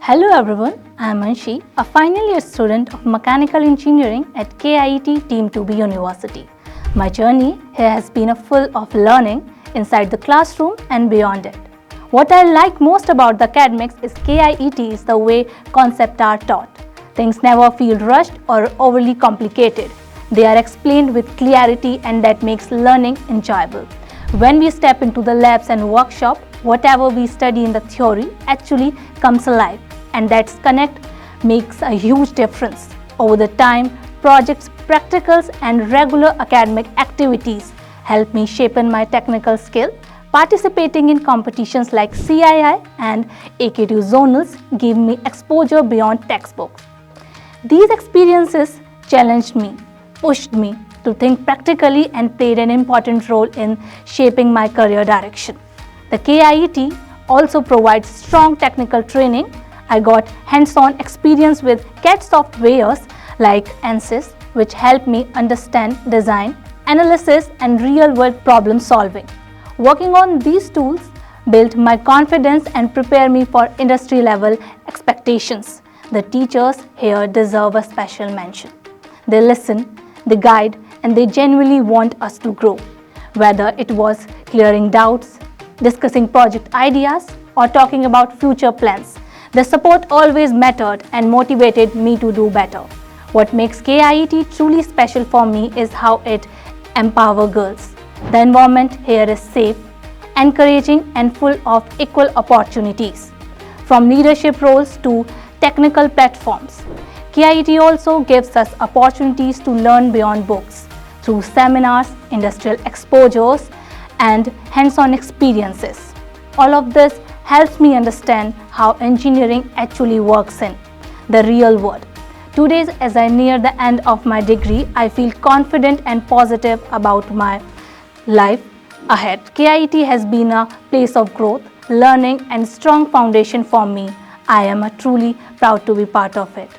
Hello everyone, I am Anshi, a final year student of Mechanical Engineering at KIET Deemed University. My journey here has been full of learning inside the classroom and beyond it. What I like most about the academics is KIET is the way concepts are taught. Things never feel rushed or overly complicated. They are explained with clarity and that makes learning enjoyable. When we step into the labs and workshop, whatever we study in the theory actually comes alive. And that connect makes a huge difference. Over the time, projects, practicals and regular academic activities help me shapen my technical skill. Participating in competitions like CII and AKTU Zonals give me exposure beyond textbooks. These experiences challenged me, pushed me to think practically and played an important role in shaping my career direction. The KIET also provides strong technical training. I got hands-on experience with CAD softwares like ANSYS, which helped me understand design, analysis, and real-world problem solving. Working on these tools built my confidence and prepared me for industry-level expectations. The teachers here deserve a special mention. They listen, they guide, and they genuinely want us to grow. Whether it was clearing doubts, discussing project ideas, or talking about future plans, the support always mattered and motivated me to do better. What makes KIET truly special for me is how it empowers girls. The environment here is safe, encouraging and full of equal opportunities. From leadership roles to technical platforms, KIET also gives us opportunities to learn beyond books through seminars, industrial exposures, and hands-on experiences. All of this helps me understand how engineering actually works in the real world. Today, as I near the end of my degree, I feel confident and positive about my life ahead. KIET has been a place of growth, learning, and strong foundation for me. I am truly proud to be part of it.